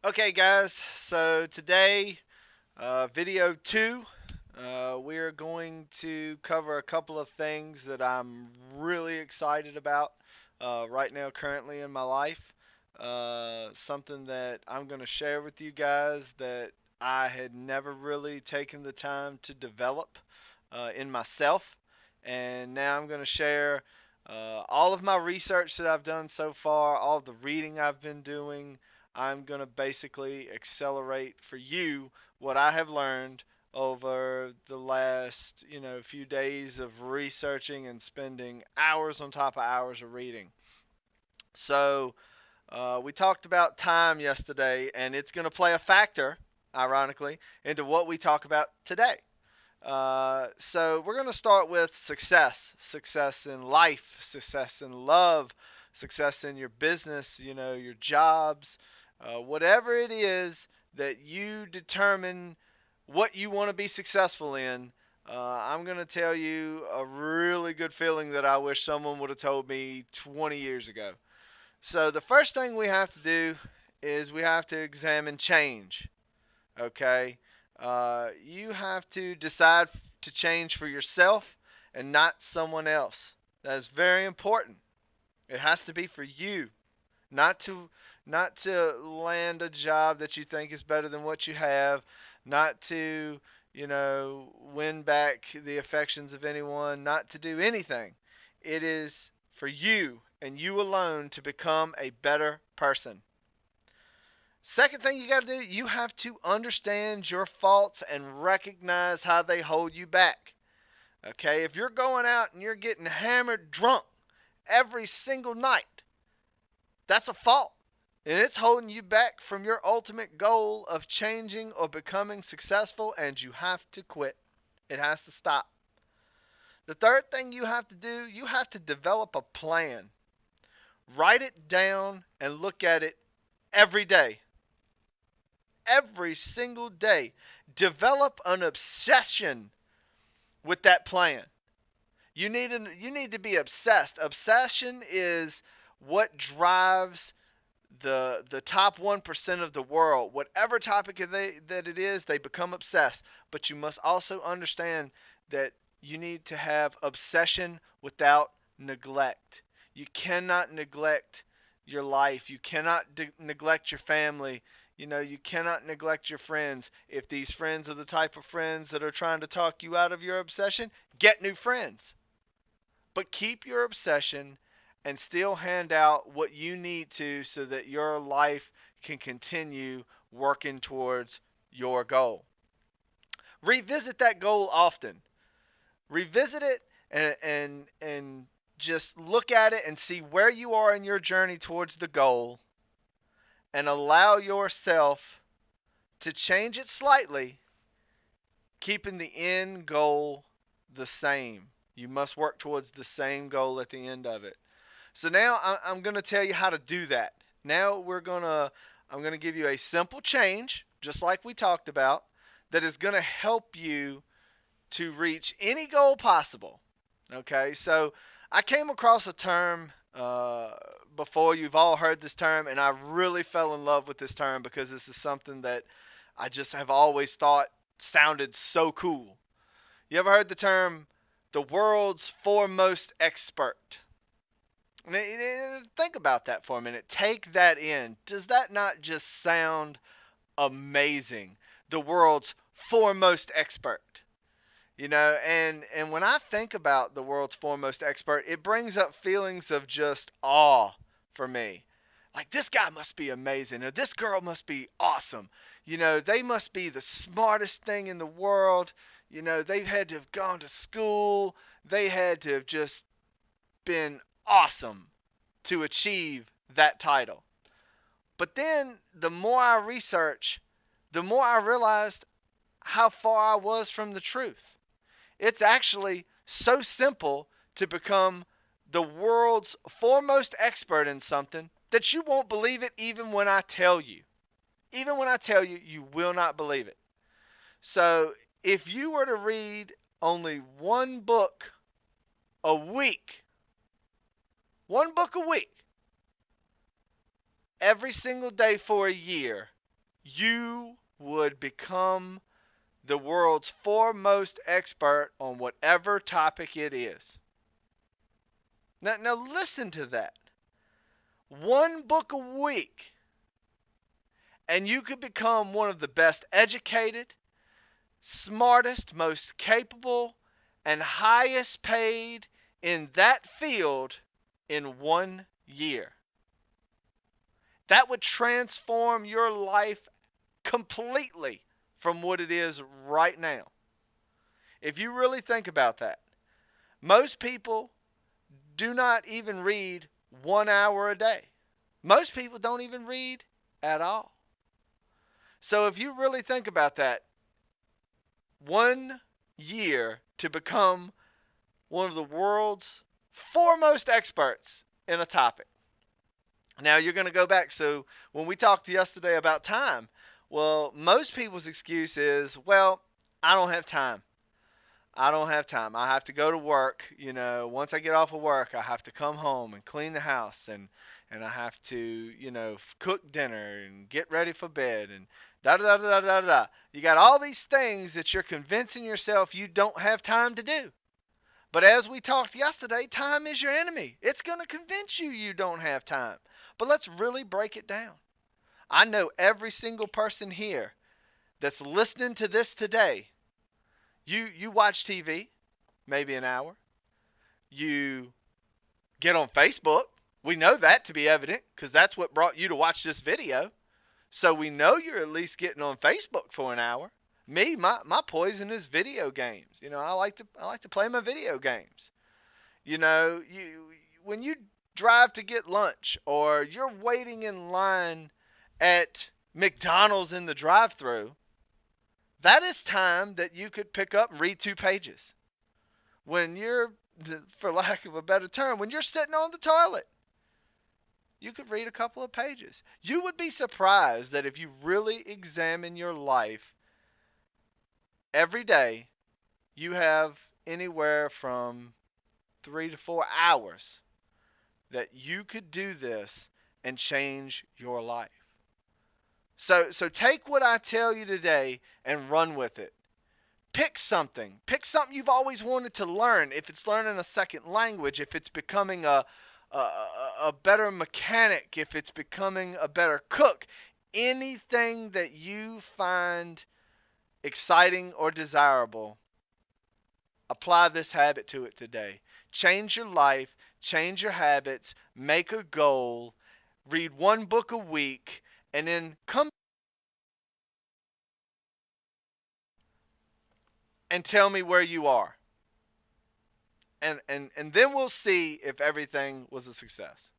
Okay, guys, so today, video two, we're going to cover a couple of things that I'm really excited about right now, currently in my life. Something that I'm going to share with you guys that I had never really taken the time to develop in myself. And now I'm going to share all of my research that I've done so far, all of the reading I've been doing. I'm going to basically accelerate for you what I have learned over the last, few days of researching and spending hours on top of hours of reading. So, we talked about time yesterday, and it's going to play a factor, ironically, into what we talk about today. So we're going to start with success in life, success in love, success in your business, your jobs, whatever it is that you determine what you want to be successful in. I'm going to tell you a really good feeling that I wish someone would have told me 20 years ago. So the first thing we have to do is we have to examine change. Okay? You have to decide to change for yourself and not someone else. That is very important. It has to be for you, not to not to land a job that you think is better than what you have, not to, win back the affections of anyone, not to do anything. It is for you and you alone to become a better person. Second thing you got to do, you have to understand your faults and recognize how they hold you back. Okay, if you're going out and you're getting hammered drunk every single night, that's a fault. And it's holding you back from your ultimate goal of changing or becoming successful, and you have to quit. It has to stop. The third thing you have to do, you have to develop a plan. Write it down and look at it every day. Every single day. Develop an obsession with that plan. You need to be obsessed. Obsession is what drives the top 1% of the world. Whatever topic that it is, they become obsessed. But you must also understand that you need to have obsession without neglect. You cannot neglect your life. You cannot neglect your family. You cannot neglect your friends. If these friends are the type of friends that are trying to talk you out of your obsession, get new friends. But keep your obsession and still hand out what you need to so that your life can continue working towards your goal. Revisit that goal often. Revisit it and just look at it and see where you are in your journey towards the goal and allow yourself to change it slightly, keeping the end goal the same. You must work towards the same goal at the end of it. So now I'm going to tell you how to do that. Now I'm going to give you a simple change, just like we talked about, that is going to help you to reach any goal possible. Okay, so I came across a term before. You've all heard this term, and I really fell in love with this term because this is something that I just have always thought sounded so cool. You ever heard the term the world's foremost expert? Think about that for a minute. Take that in. Does that not just sound amazing? The world's foremost expert. And when I think about the world's foremost expert, it brings up feelings of just awe for me. Like, this guy must be amazing, or this girl must be awesome. They must be the smartest thing in the world. They've had to have gone to school. They had to have just been awesome to achieve that title. But then the more I research, the more I realized how far I was from the truth. It's actually so simple to become the world's foremost expert in something that you won't believe it even when I tell you. Even when I tell you, you will not believe it. So if you were to read only a week, one book a week, every single day for a year, you would become the world's foremost expert on whatever topic it is. Now listen to that. One book a week, and you could become one of the best educated, smartest, most capable, and highest paid in that field in 1 year. That would transform your life completely from what it is right now. If you really think about that, most people do not even read 1 hour a day. Most people don't even read at all. So if you really think about that, 1 year to become one of the world's foremost experts in a topic. Now you're going to go back. So when we talked yesterday about time, well, most people's excuse is, well, I don't have time. I don't have time. I have to go to work. Once I get off of work, I have to come home and clean the house, and I have to, cook dinner and get ready for bed and da da da da da da. You got all these things that you're convincing yourself you don't have time to do. But as we talked yesterday, time is your enemy. It's going to convince you don't have time. But let's really break it down. I know every single person here that's listening to this today. You watch TV, maybe an hour. You get on Facebook. We know that to be evident because that's what brought you to watch this video. So we know you're at least getting on Facebook for an hour. Me, my poison is video games. I like to play my video games. When you drive to get lunch or you're waiting in line at McDonald's in the drive-thru, that is time that you could pick up and read 2 pages. When you're, for lack of a better term, when you're sitting on the toilet, you could read a couple of pages. You would be surprised that if you really examine your life, every day you have anywhere from 3 to 4 hours that you could do this and change your life. So take what I tell you today and run with it. Pick something. Pick something you've always wanted to learn. If it's learning a second language, if it's becoming a better mechanic, if it's becoming a better cook, anything that you find exciting or desirable, apply this habit to it today. Change your life, change your habits, make a goal, read 1 book a week, and then come and tell me where you are. And then we'll see if everything was a success.